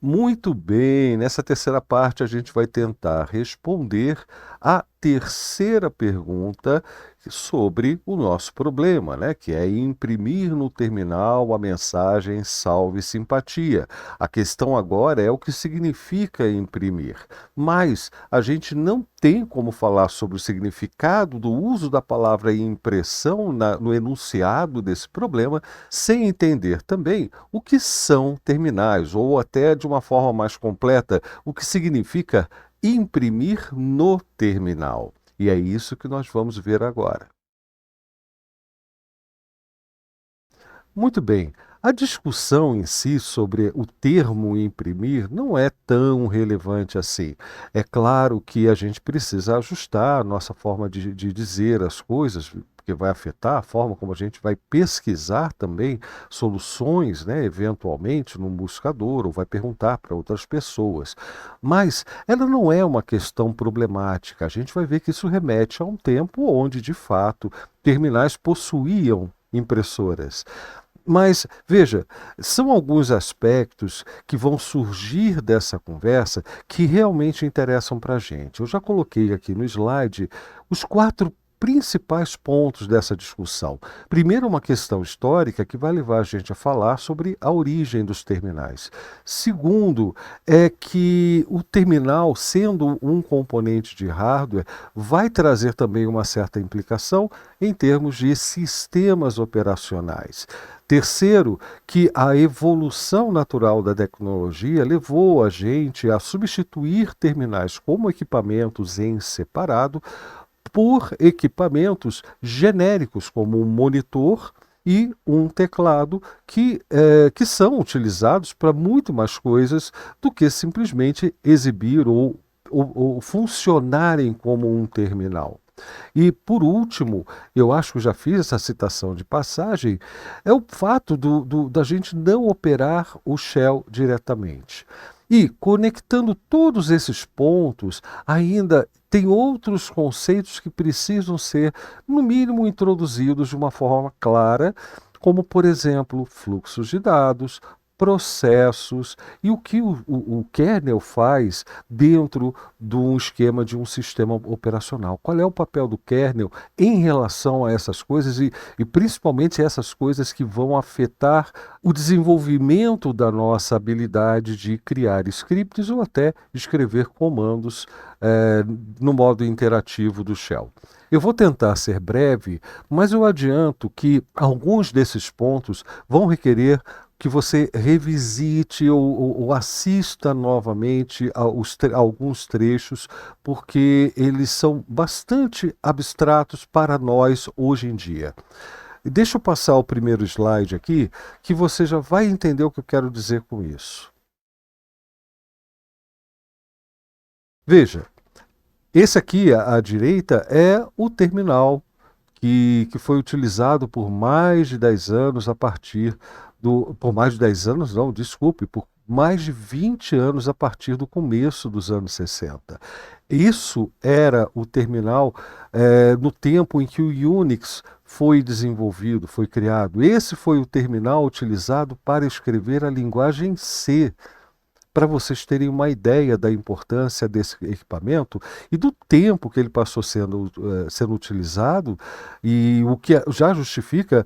Muito bem, nessa terceira parte a gente vai tentar responder a terceira pergunta sobre o nosso problema, né? Que é imprimir no terminal a mensagem salve simpatia. A questão agora é o que significa imprimir, mas a gente não tem como falar sobre o significado do uso da palavra impressão no enunciado desse problema sem entender também o que são terminais, ou até de uma forma mais completa, o que significa imprimir no terminal. E é isso que nós vamos ver agora. Muito bem. A discussão em si sobre o termo imprimir não é tão relevante assim. É claro que a gente precisa ajustar a nossa forma de dizer as coisas, porque vai afetar a forma como a gente vai pesquisar também soluções, né, eventualmente, num buscador, ou vai perguntar para outras pessoas. Mas ela não é uma questão problemática. A gente vai ver que isso remete a um tempo onde, de fato, terminais possuíam impressoras. Mas, veja, são alguns aspectos que vão surgir dessa conversa que realmente interessam para a gente. Eu já coloquei aqui no slide os quatro principais pontos dessa discussão. Primeiro, uma questão histórica que vai levar a gente a falar sobre a origem dos terminais. Segundo, é que o terminal, sendo um componente de hardware, vai trazer também uma certa implicação em termos de sistemas operacionais. Terceiro, que a evolução natural da tecnologia levou a gente a substituir terminais como equipamentos em separado por equipamentos genéricos, como um monitor e um teclado, que são utilizados para muito mais coisas do que simplesmente exibir ou funcionarem como um terminal. E, por último, eu acho que eu já fiz essa citação de passagem, é o fato da gente não operar o shell diretamente. E, conectando todos esses pontos, ainda tem outros conceitos que precisam ser, no mínimo, introduzidos de uma forma clara, como, por exemplo, fluxos de dados, processos e o que o kernel faz dentro de um esquema de um sistema operacional. Qual é o papel do kernel em relação a essas coisas e principalmente essas coisas que vão afetar o desenvolvimento da nossa habilidade de criar scripts ou até escrever comandos eh, no modo interativo do shell. Eu vou tentar ser breve, mas eu adianto que alguns desses pontos vão requerer que você revisite ou assista novamente alguns trechos, porque eles são bastante abstratos para nós hoje em dia. Deixa eu passar o primeiro slide aqui, que você já vai entender o que eu quero dizer com isso. Veja, esse aqui à direita é o terminal que foi utilizado por mais de 10 anos a partir por mais de 10 anos, não, desculpe, por mais de 20 anos a partir do começo dos anos 60. Isso era o terminal no tempo em que o Unix foi desenvolvido, foi criado. Esse foi o terminal utilizado para escrever a linguagem C, para vocês terem uma ideia da importância desse equipamento e do tempo que ele passou sendo utilizado, e o que já justifica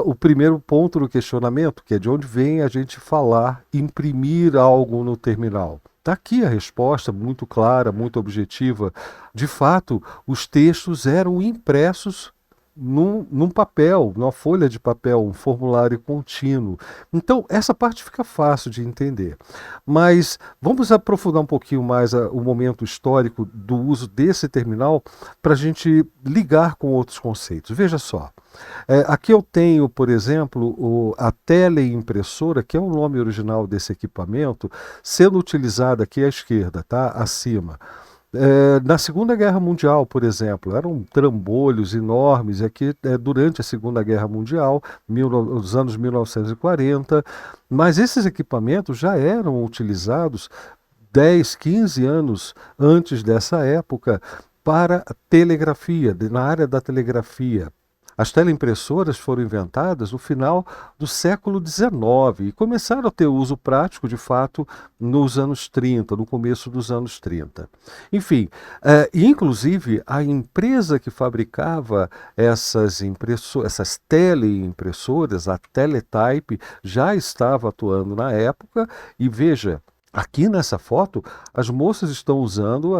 o primeiro ponto do questionamento, que é de onde vem a gente falar imprimir algo no terminal. Está aqui a resposta, muito clara, muito objetiva. De fato, os textos eram impressos num papel, numa folha de papel, um formulário contínuo. Então, essa parte fica fácil de entender. Mas vamos aprofundar um pouquinho mais o momento histórico do uso desse terminal para a gente ligar com outros conceitos. Veja só. Aqui eu tenho, por exemplo, a teleimpressora, que é o nome original desse equipamento, sendo utilizada aqui à esquerda, tá? Acima. Na Segunda Guerra Mundial, por exemplo, eram trambolhos enormes aqui durante a Segunda Guerra Mundial, nos anos 1940, mas esses equipamentos já eram utilizados 10, 15 anos antes dessa época para telegrafia, na área da telegrafia. As teleimpressoras foram inventadas no final do século XIX e começaram a ter uso prático, de fato, nos anos 30, no começo dos anos 30. Enfim, e inclusive a empresa que fabricava essas teleimpressoras, a Teletype, já estava atuando na época e veja, aqui nessa foto, as moças estão usando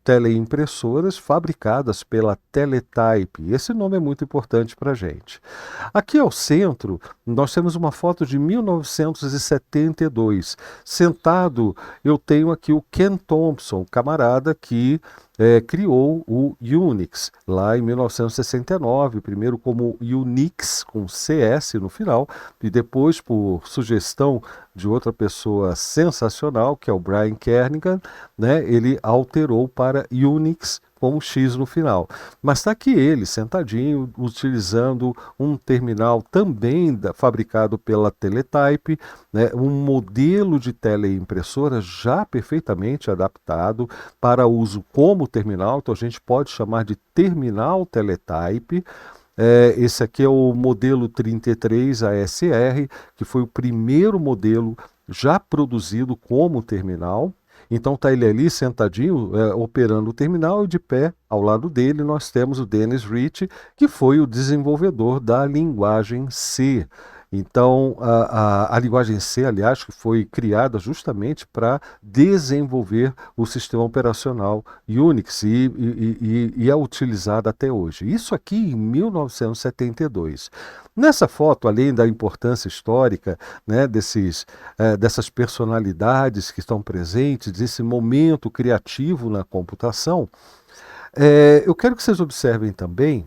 teleimpressoras fabricadas pela Teletype. Esse nome é muito importante para a gente. Aqui ao centro, nós temos uma foto de 1972. Sentado, eu tenho aqui o Ken Thompson, camarada que criou o Unix lá em 1969, primeiro como Unix com CS no final, e depois, por sugestão de outra pessoa sensacional, que é o Brian Kernighan, né, ele alterou para Unix com um X no final. Mas está aqui ele, sentadinho, utilizando um terminal também fabricado pela Teletype, né, um modelo de teleimpressora já perfeitamente adaptado para uso como terminal, então a gente pode chamar de terminal Teletype. Esse aqui é o modelo 33 ASR, que foi o primeiro modelo já produzido como terminal. Então está ele ali sentadinho, operando o terminal, e de pé ao lado dele nós temos o Dennis Ritchie, que foi o desenvolvedor da linguagem C. Então, a linguagem C, aliás, que foi criada justamente para desenvolver o sistema operacional Unix e é utilizada até hoje. Isso aqui em 1972. Nessa foto, além da importância histórica, né, dessas personalidades que estão presentes, desse momento criativo na computação, eu quero que vocês observem também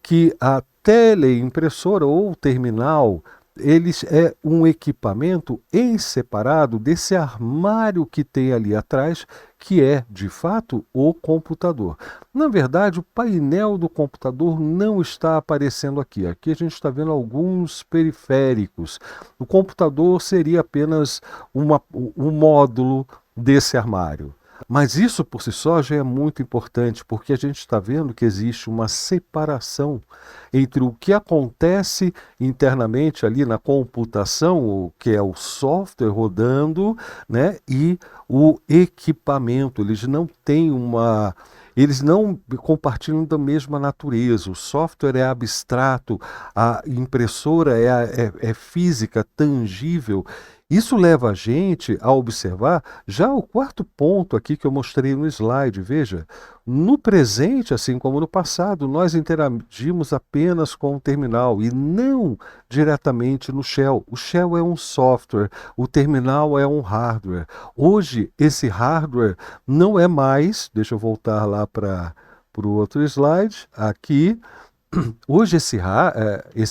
que a teleimpressora ou terminal, eles é um equipamento em separado desse armário que tem ali atrás, que é, de fato, o computador. Na verdade, o painel do computador não está aparecendo aqui. Aqui a gente está vendo alguns periféricos. O computador seria apenas um módulo desse armário. Mas isso por si só já é muito importante, porque a gente está vendo que existe uma separação entre o que acontece internamente ali na computação, o que é o software rodando, né, e o equipamento. Eles não compartilham da mesma natureza. O software é abstrato, a impressora é física, tangível. Isso leva a gente a observar já o quarto ponto aqui que eu mostrei no slide. Veja, no presente, assim como no passado, nós interagimos apenas com o terminal e não diretamente no shell. O shell é um software, o terminal é um hardware. Hoje, esse hardware não é mais, deixa eu voltar lá para o outro slide, aqui. Hoje esse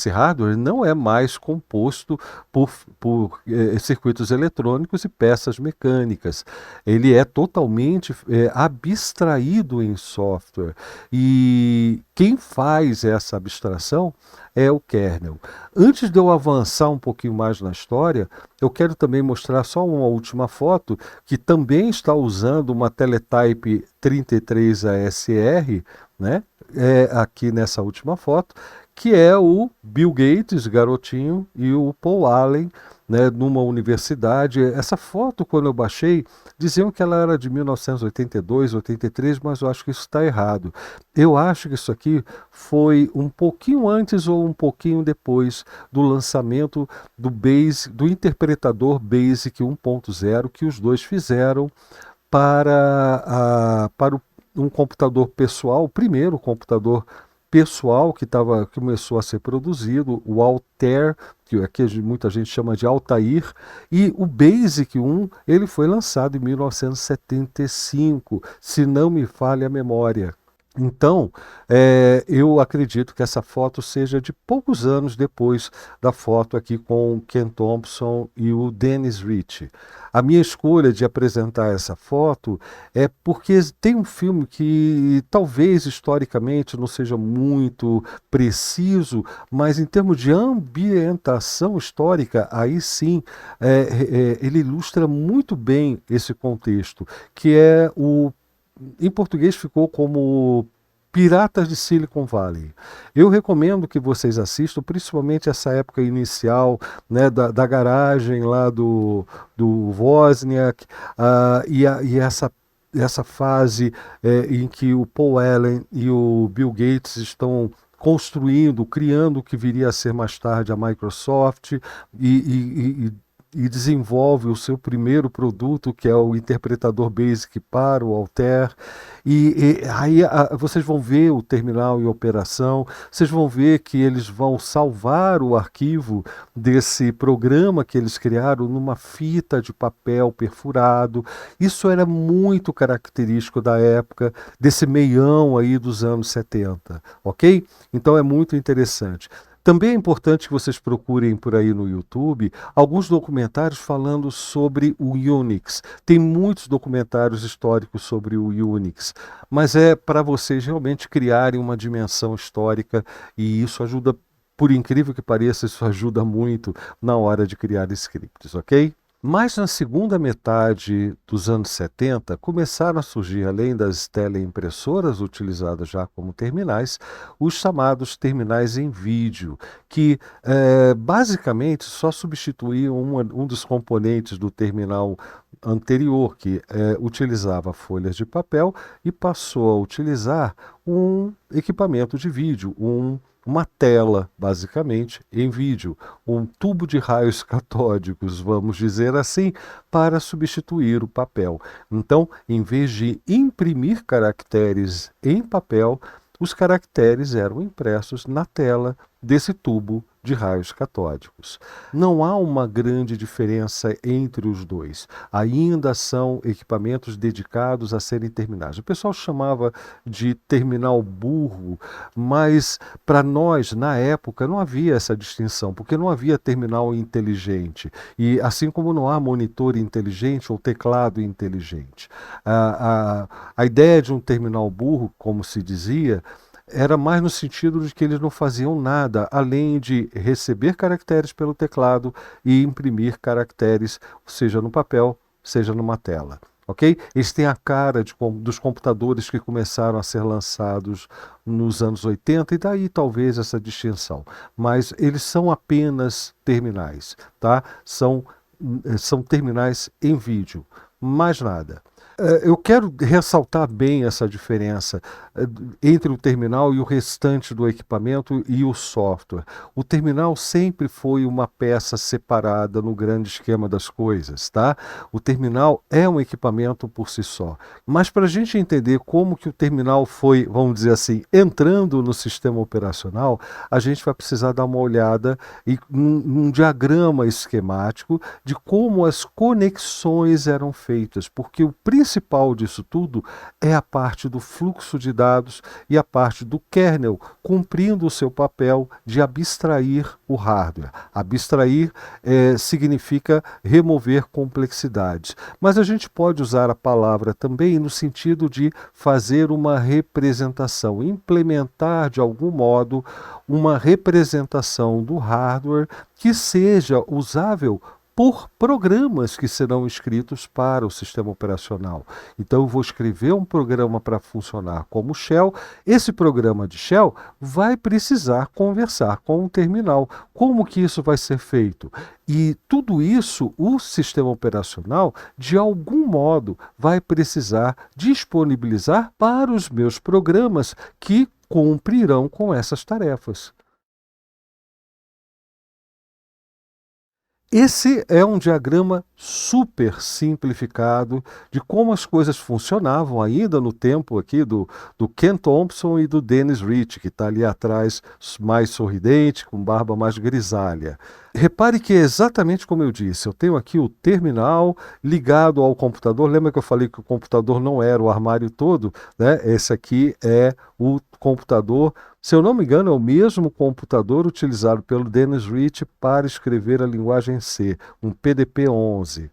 hardware não é mais composto por circuitos eletrônicos e peças mecânicas. Ele é totalmente abstraído em software. E quem faz essa abstração é o kernel. Antes de eu avançar um pouquinho mais na história, eu quero também mostrar só uma última foto que também está usando uma Teletype 33 ASR, né? Aqui nessa última foto, que é o Bill Gates, garotinho, e o Paul Allen, né, numa universidade. Essa foto, quando eu baixei, diziam que ela era de 1982, 83, mas eu acho que isso está errado. Eu acho que isso aqui foi um pouquinho antes ou um pouquinho depois do lançamento do interpretador BASIC 1.0 que os dois fizeram para um computador pessoal, o primeiro computador pessoal que começou a ser produzido, o Altair, que aqui muita gente chama de Altair, e o Basic 1, ele foi lançado em 1975, se não me falha a memória. Então, eu acredito que essa foto seja de poucos anos depois da foto aqui com o Ken Thompson e o Dennis Ritchie. A minha escolha de apresentar essa foto é porque tem um filme que talvez historicamente não seja muito preciso, mas em termos de ambientação histórica, aí sim, ele ilustra muito bem esse contexto, que é em português ficou como Piratas de Silicon Valley. Eu recomendo que vocês assistam, principalmente essa época inicial, né, da garagem lá do Wozniak, e essa fase em que o Paul Allen e o Bill Gates estão construindo, criando o que viria a ser mais tarde a Microsoft e desenvolve o seu primeiro produto, que é o interpretador Basic para o Altair. E aí vocês vão ver o terminal em operação, vocês vão ver que eles vão salvar o arquivo desse programa que eles criaram numa fita de papel perfurado. Isso era muito característico da época, desse meião aí dos anos 70, ok? Então é muito interessante. Também é importante que vocês procurem por aí no YouTube alguns documentários falando sobre o Unix. Tem muitos documentários históricos sobre o Unix, mas é para vocês realmente criarem uma dimensão histórica e isso ajuda, por incrível que pareça, isso ajuda muito na hora de criar scripts, ok? Mas na segunda metade dos anos 70, começaram a surgir, além das teleimpressoras utilizadas já como terminais, os chamados terminais em vídeo, que basicamente só substituíam um dos componentes do terminal anterior, que utilizava folhas de papel e passou a utilizar um equipamento de vídeo, uma tela, basicamente, em vídeo, um tubo de raios catódicos, vamos dizer assim, para substituir o papel. Então, em vez de imprimir caracteres em papel, os caracteres eram impressos na tela desse tubo de raios catódicos. Não há uma grande diferença entre os dois. Ainda são equipamentos dedicados a serem terminais. O pessoal chamava de terminal burro, mas para nós, na época, não havia essa distinção, porque não havia terminal inteligente. E assim como não há monitor inteligente ou teclado inteligente. A ideia de um terminal burro, como se dizia, era mais no sentido de que eles não faziam nada além de receber caracteres pelo teclado e imprimir caracteres, seja no papel, seja numa tela. Ok? Eles têm a cara dos computadores que começaram a ser lançados nos anos 80 e daí talvez essa distinção. Mas eles são apenas terminais, tá? São terminais em vídeo, mais nada. Eu quero ressaltar bem essa diferença entre o terminal e o restante do equipamento e o software. O terminal sempre foi uma peça separada no grande esquema das coisas, tá? O terminal é um equipamento por si só. Mas para a gente entender como que o terminal foi, vamos dizer assim, entrando no sistema operacional, a gente vai precisar dar uma olhada em um diagrama esquemático de como as conexões eram feitas, porque o principal disso tudo é a parte do fluxo de dados e a parte do kernel cumprindo o seu papel de abstrair o hardware. Abstrair significa remover complexidades, mas a gente pode usar a palavra também no sentido de fazer uma representação, implementar de algum modo uma representação do hardware que seja usável por programas que serão escritos para o sistema operacional. Então eu vou escrever um programa para funcionar como shell. Esse programa de shell vai precisar conversar com um terminal. Como que isso vai ser feito? E tudo isso, o sistema operacional, de algum modo, vai precisar disponibilizar para os meus programas que cumprirão com essas tarefas. Esse é um diagrama super simplificado de como as coisas funcionavam ainda no tempo aqui do Ken Thompson e do Dennis Ritchie, que está ali atrás, mais sorridente, com barba mais grisalha. Repare que é exatamente como eu disse, eu tenho aqui o terminal ligado ao computador. Lembra que eu falei que o computador não era o armário todo, né? Esse aqui é o computador. Se eu não me engano, é o mesmo computador utilizado pelo Dennis Ritchie para escrever a linguagem C, um PDP-11.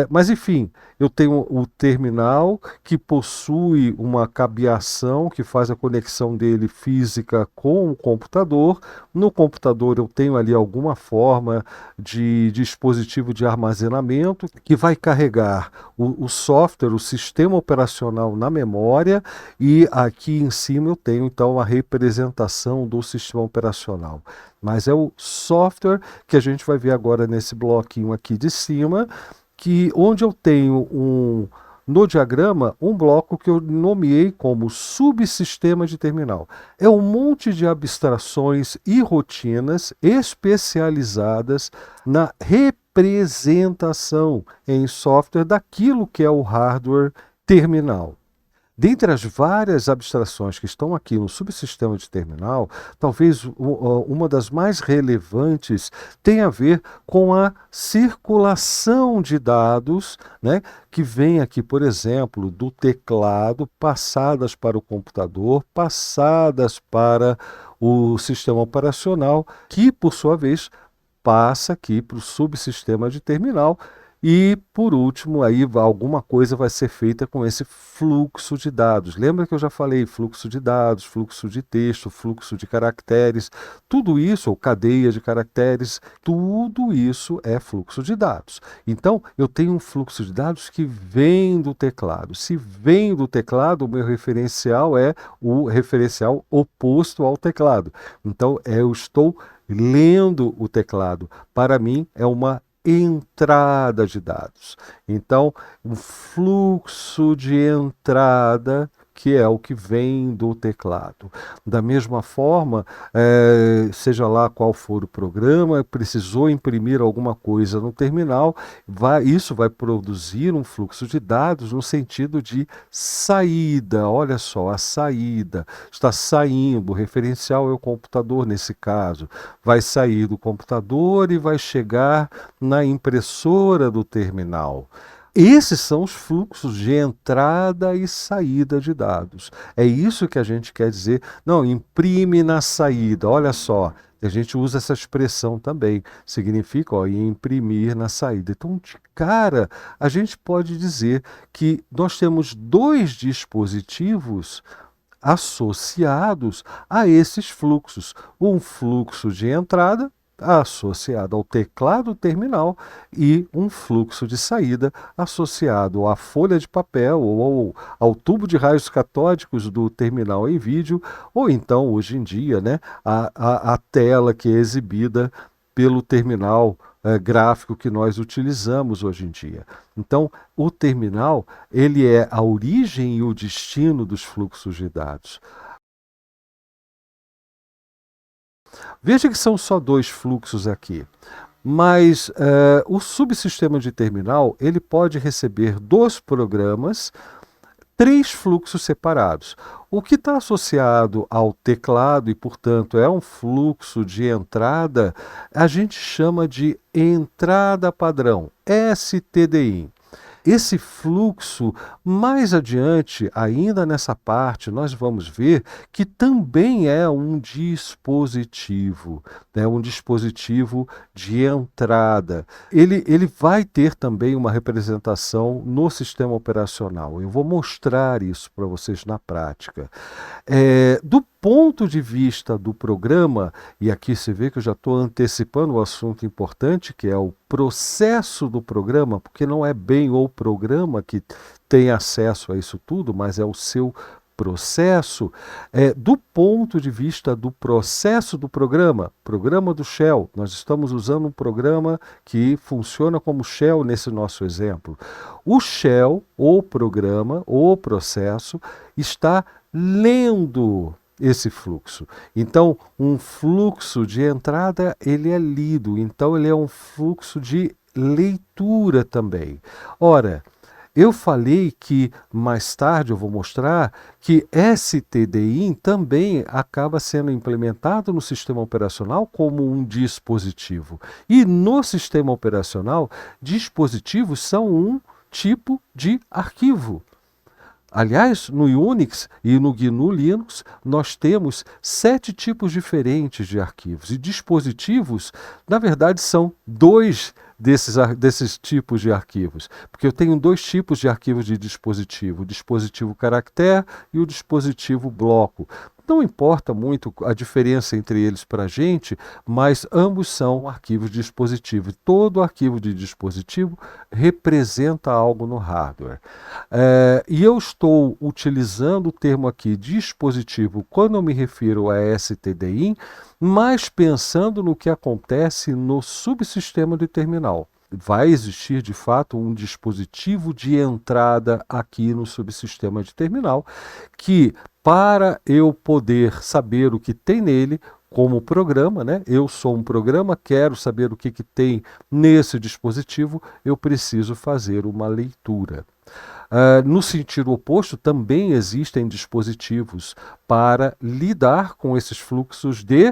Mas enfim, eu tenho o terminal que possui uma cabeação que faz a conexão dele física com o computador. No computador eu tenho ali alguma forma de dispositivo de armazenamento que vai carregar o software, o sistema operacional na memória, e aqui em cima eu tenho então a representação do sistema operacional. Mas é o software que a gente vai ver agora nesse bloquinho aqui de cima, que onde eu tenho no diagrama um bloco que eu nomeei como subsistema de terminal. É um monte de abstrações e rotinas especializadas na representação em software daquilo que é o hardware terminal. Dentre as várias abstrações que estão aqui no subsistema de terminal, talvez uma das mais relevantes tenha a ver com a circulação de dados, né, que vem aqui, por exemplo, do teclado, passadas para o computador, passadas para o sistema operacional, que, por sua vez, passa aqui para o subsistema de terminal. E, por último, aí alguma coisa vai ser feita com esse fluxo de dados. Lembra que eu já falei fluxo de dados, fluxo de texto, fluxo de caracteres, tudo isso, ou cadeia de caracteres, tudo isso é fluxo de dados. Então, eu tenho um fluxo de dados que vem do teclado. Se vem do teclado, o meu referencial é o referencial oposto ao teclado. Então, eu estou lendo o teclado. Para mim, é uma entrada de dados. Então, um fluxo de entrada que é o que vem do teclado. Da mesma forma, seja lá qual for o programa, precisou imprimir alguma coisa no terminal, isso vai produzir um fluxo de dados no sentido de saída. Olha só, a saída está saindo, o referencial é o computador nesse caso, vai sair do computador e vai chegar na impressora do terminal. Esses são os fluxos de entrada e saída de dados. É isso que a gente quer dizer. Não, imprime na saída. Olha só, a gente usa essa expressão também. Significa, imprimir na saída. Então, de cara, a gente pode dizer que nós temos dois dispositivos associados a esses fluxos. Um fluxo de entrada associado ao teclado terminal e um fluxo de saída associado à folha de papel ou ao tubo de raios catódicos do terminal em vídeo, ou então, hoje em dia, né, a tela que é exibida pelo terminal gráfico que nós utilizamos hoje em dia. Então, o terminal, ele é a origem e o destino dos fluxos de dados. Veja que são só dois fluxos aqui, mas o subsistema de terminal ele pode receber dos programas três fluxos separados. O que está associado ao teclado e, portanto, é um fluxo de entrada, a gente chama de entrada padrão, STDIN. Esse fluxo, mais adiante, ainda nessa parte, nós vamos ver que também é um dispositivo, né? Um dispositivo de entrada. Ele vai ter também uma representação no sistema operacional. Eu vou mostrar isso para vocês na prática. Do ponto de vista do programa, e aqui você vê que eu já estou antecipando o assunto importante, que é o processo do programa, porque não é bem o programa que tem acesso a isso tudo, mas é o seu processo. Do ponto de vista do processo do programa do Shell, nós estamos usando um programa que funciona como Shell nesse nosso exemplo. O Shell, o programa, o processo, está lendo esse fluxo. Então, um fluxo de entrada, ele é lido, então ele é um fluxo de leitura também. Ora, eu falei que mais tarde eu vou mostrar que STDIN também acaba sendo implementado no sistema operacional como um dispositivo. E no sistema operacional, dispositivos são um tipo de arquivo. Aliás, no Unix e no GNU Linux, nós temos 7 tipos diferentes de arquivos. E dispositivos, na verdade, são 2 desses tipos de arquivos? Porque eu tenho dois tipos de arquivos de dispositivo, o dispositivo caractere e o dispositivo bloco. Não importa muito a diferença entre eles para a gente, mas ambos são arquivos de dispositivo. Todo arquivo de dispositivo representa algo no hardware. E eu estou utilizando o termo aqui dispositivo quando eu me refiro a STDIN, mas pensando no que acontece no subsistema de terminal. Vai existir de fato um dispositivo de entrada aqui no subsistema de terminal que, para eu poder saber o que tem nele, como programa, né? Eu sou um programa, quero saber o que tem nesse dispositivo, eu preciso fazer uma leitura. No sentido oposto, também existem dispositivos para lidar com esses fluxos de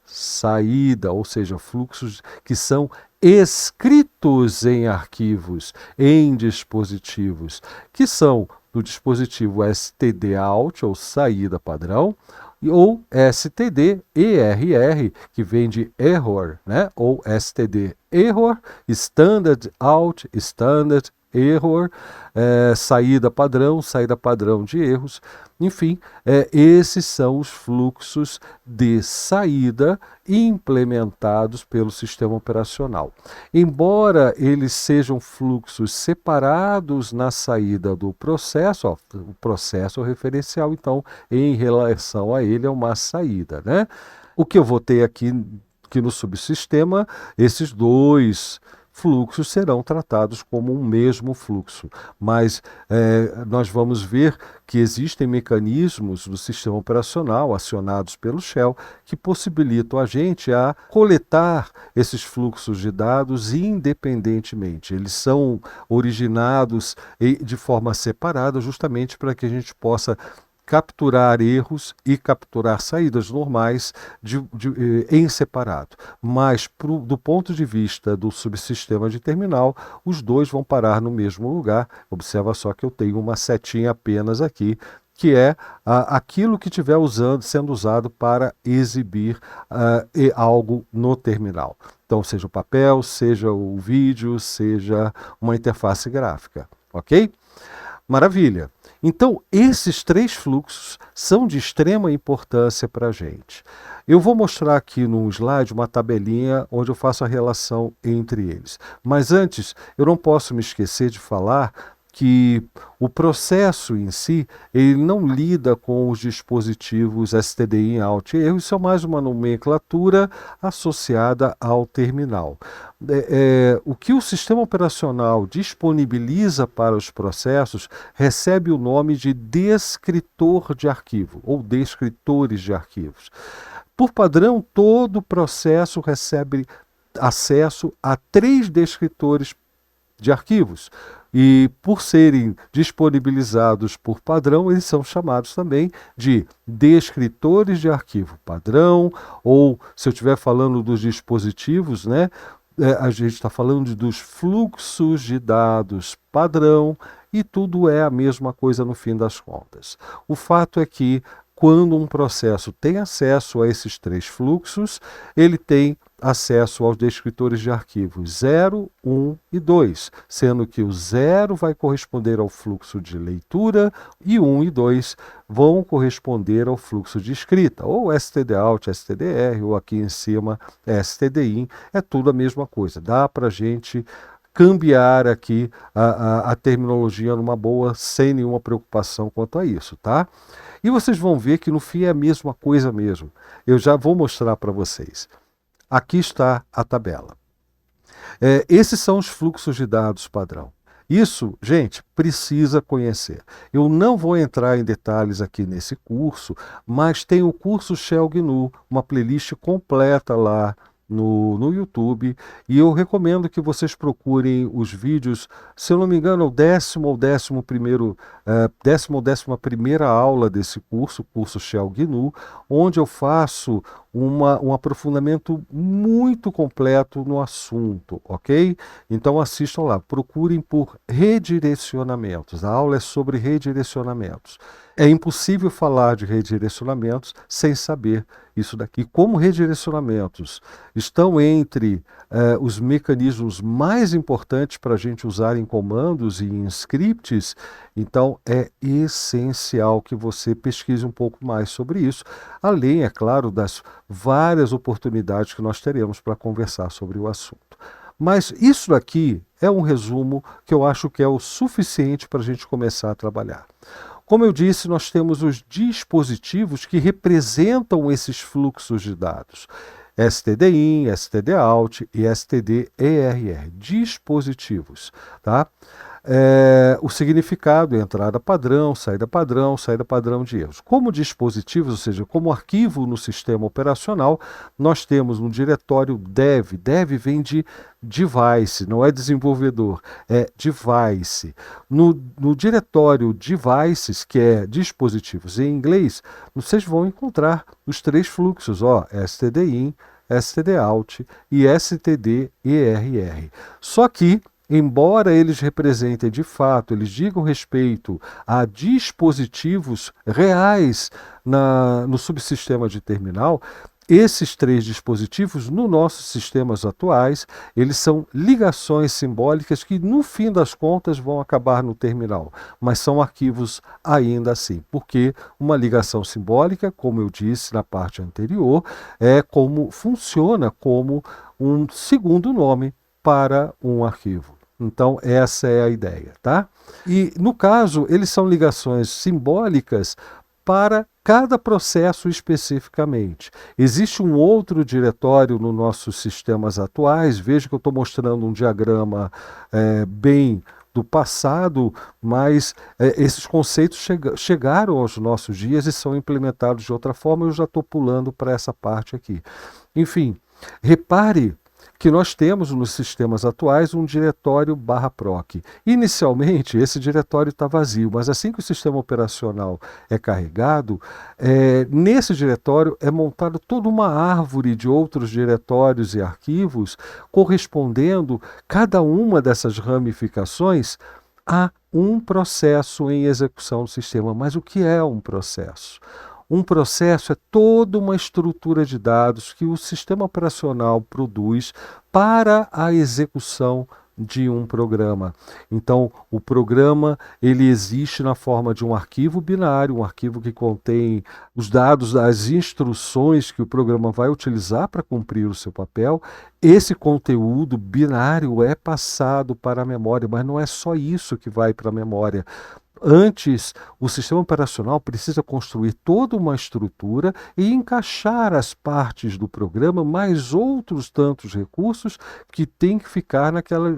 saída, ou seja, fluxos que são escritos em arquivos, em dispositivos, que são do dispositivo std-out, ou saída padrão, ou std-err, que vem de error, né? Ou std-error, standard out, standard error, saída padrão de erros. Enfim, esses são os fluxos de saída implementados pelo sistema operacional. Embora eles sejam fluxos separados na saída do processo, o processo é o referencial, então, em relação a ele é uma saída, né? O que eu vou ter aqui no subsistema, esses dois fluxos serão tratados como um mesmo fluxo, mas nós vamos ver que existem mecanismos do sistema operacional acionados pelo shell que possibilitam a gente a coletar esses fluxos de dados independentemente. Eles são originados de forma separada justamente para que a gente possa capturar erros e capturar saídas normais em separado. Mas, do ponto de vista do subsistema de terminal, os dois vão parar no mesmo lugar. Observa só que eu tenho uma setinha apenas aqui, que é aquilo que estiver sendo usado para exibir algo no terminal. Então, seja o papel, seja o vídeo, seja uma interface gráfica. Ok? Maravilha! Então, esses três fluxos são de extrema importância para a gente. Eu vou mostrar aqui no slide uma tabelinha onde eu faço a relação entre eles. Mas antes, eu não posso me esquecer de falar que o processo em si, ele não lida com os dispositivos std-in, out e erro, isso é mais uma nomenclatura associada ao terminal. O que o sistema operacional disponibiliza para os processos recebe o nome de descritor de arquivo, ou descritores de arquivos. Por padrão, todo processo recebe acesso a 3 descritores de arquivos. E por serem disponibilizados por padrão, eles são chamados também de descritores de arquivo padrão, ou se eu estiver falando dos dispositivos, né, a gente está falando dos fluxos de dados padrão, e tudo é a mesma coisa no fim das contas. O fato é que quando um processo tem acesso a esses 3 fluxos, ele tem acesso aos descritores de arquivos 0, 1 e 2, sendo que o 0 vai corresponder ao fluxo de leitura e 1 e 2 vão corresponder ao fluxo de escrita, ou std-out, std-err, ou aqui em cima std-in, é tudo a mesma coisa. Dá para a gente cambiar aqui a terminologia numa boa, sem nenhuma preocupação quanto a isso, tá? E vocês vão ver que no fim é a mesma coisa mesmo. Eu já vou mostrar para vocês. Aqui está a tabela. Esses são os fluxos de dados padrão. Isso, gente, precisa conhecer. Eu não vou entrar em detalhes aqui nesse curso, mas tem o curso Shell GNU, uma playlist completa lá no YouTube, e eu recomendo que vocês procurem os vídeos, se eu não me engano, o 10º ou 11ª aula desse curso, curso Shell GNU, onde eu faço um aprofundamento muito completo no assunto, ok? Então assistam lá, procurem por redirecionamentos. A aula é sobre redirecionamentos. É impossível falar de redirecionamentos sem saber isso daqui. Como redirecionamentos estão entre os mecanismos mais importantes para a gente usar em comandos e em scripts, então é essencial que você pesquise um pouco mais sobre isso, além, é claro, das várias oportunidades que nós teremos para conversar sobre o assunto. Mas isso daqui é um resumo que eu acho que é o suficiente para a gente começar a trabalhar. Como eu disse, nós temos os dispositivos que representam esses fluxos de dados. STD-IN, STD-OUT e STD-ERR, dispositivos, tá? O significado, entrada padrão, saída padrão de erros. Como dispositivos, ou seja, como arquivo no sistema operacional, nós temos um diretório dev. Dev vem de device, não é desenvolvedor, é device. No diretório devices, que é dispositivos em inglês, vocês vão encontrar os três fluxos, STD-IN, STD-OUT e STD-ERR. Só que embora eles representem de fato, eles digam respeito a dispositivos reais no subsistema de terminal, esses três dispositivos, nos nossos sistemas atuais, eles são ligações simbólicas que, no fim das contas, vão acabar no terminal, mas são arquivos ainda assim, porque uma ligação simbólica, como eu disse na parte anterior, funciona como um segundo nome para um arquivo. Então, essa é a ideia, tá? E, no caso, eles são ligações simbólicas para cada processo especificamente. Existe um outro diretório nos nossos sistemas atuais, veja que eu estou mostrando um diagrama bem do passado, mas esses conceitos chegaram aos nossos dias e são implementados de outra forma, eu já estou pulando para essa parte aqui. Enfim, repare que nós temos nos sistemas atuais um diretório /proc. Inicialmente, esse diretório está vazio, mas assim que o sistema operacional é carregado, nesse diretório é montada toda uma árvore de outros diretórios e arquivos, correspondendo cada uma dessas ramificações a um processo em execução do sistema. Mas o que é um processo? Um processo é toda uma estrutura de dados que o sistema operacional produz para a execução de um programa. Então, o programa ele existe na forma de um arquivo binário, um arquivo que contém os dados das instruções que o programa vai utilizar para cumprir o seu papel. Esse conteúdo binário é passado para a memória, mas não é só isso que vai para a memória. Antes, o sistema operacional precisa construir toda uma estrutura e encaixar as partes do programa, mais outros tantos recursos que tem que ficar naquela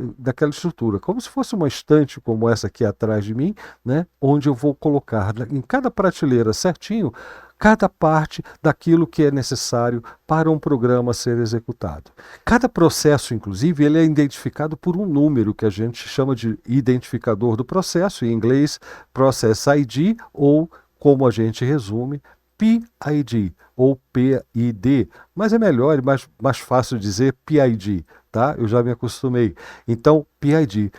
estrutura. Como se fosse uma estante como essa aqui atrás de mim, né, onde eu vou colocar em cada prateleira certinho cada parte daquilo que é necessário para um programa ser executado. Cada processo, inclusive, ele é identificado por um número que a gente chama de identificador do processo, em inglês Process ID, ou, como a gente resume, PID ou PID, mas é melhor e mais fácil dizer PID, tá? Eu já me acostumei. Então, PID,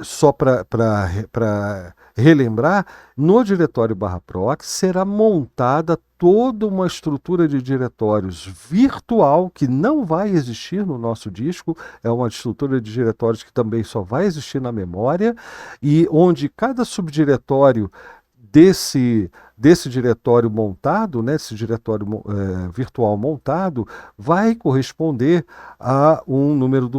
só para relembrar, no diretório /proc será montada toda uma estrutura de diretórios virtual que não vai existir no nosso disco, é uma estrutura de diretórios que também só vai existir na memória, e onde cada subdiretório desse diretório montado, né, esse diretório virtual montado, vai corresponder a um número de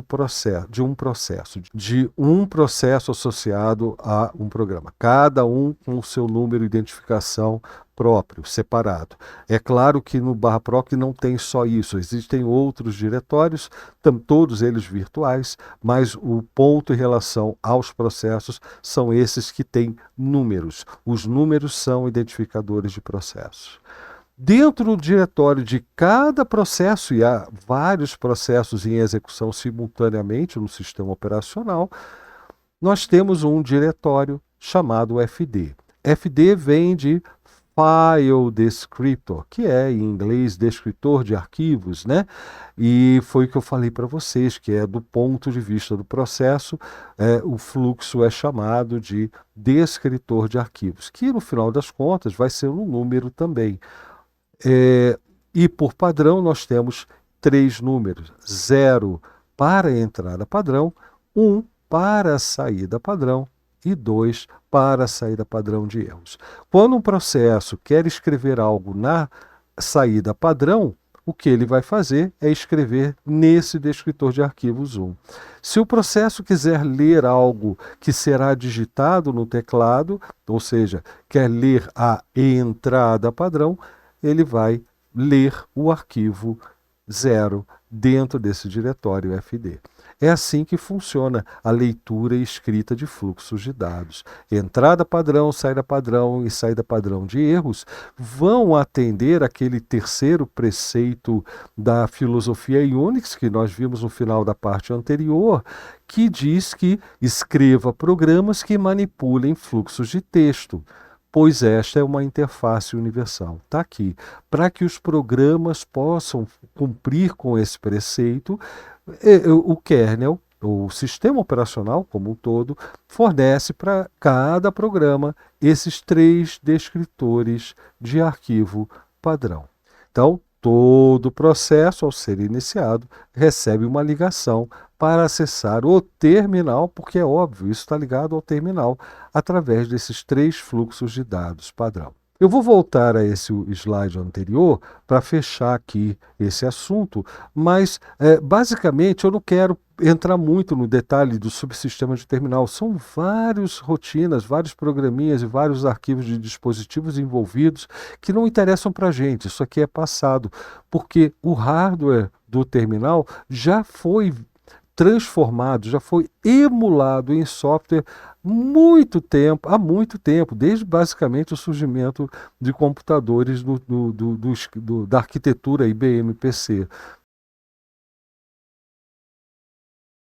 um processo associado a um programa. Cada um com o seu número de identificação próprio, separado. É claro que no /proc não tem só isso, existem outros diretórios, todos eles virtuais, mas o ponto em relação aos processos são esses que têm números. Os números são identificadores de processos. Dentro do diretório de cada processo, e há vários processos em execução simultaneamente no sistema operacional, nós temos um diretório chamado FD. FD vem de File Descriptor, que é em inglês descritor de arquivos, né? E foi o que eu falei para vocês, que é do ponto de vista do processo, o fluxo é chamado de descritor de arquivos, que no final das contas vai ser um número também. E por padrão nós temos três números: 0 para a entrada padrão, 1 para a saída padrão e 2 para a saída padrão de erros. Quando um processo quer escrever algo na saída padrão, o que ele vai fazer é escrever nesse descritor de arquivos 1. Se o processo quiser ler algo que será digitado no teclado, ou seja, quer ler a entrada padrão, ele vai ler o arquivo 0 dentro desse diretório FD. É assim que funciona a leitura e escrita de fluxos de dados. Entrada padrão e saída padrão de erros vão atender aquele terceiro preceito da filosofia Unix, que nós vimos no final da parte anterior, que diz que escreva programas que manipulem fluxos de texto, pois esta é uma interface universal. Está aqui. Para que os programas possam cumprir com esse preceito, o kernel, o sistema operacional como um todo, fornece para cada programa esses três descritores de arquivo padrão. Então, todo processo, ao ser iniciado, recebe uma ligação para acessar o terminal, porque é óbvio, isso está ligado ao terminal, através desses três fluxos de dados padrão. Eu vou voltar a esse slide anterior para fechar aqui esse assunto, mas basicamente eu não quero entrar muito no detalhe do subsistema de terminal. São várias rotinas, vários programinhas e vários arquivos de dispositivos envolvidos que não interessam para a gente. Isso aqui é passado, porque o hardware do terminal já foi transformado, já foi emulado em software há muito tempo, desde basicamente o surgimento de computadores da arquitetura IBM PC.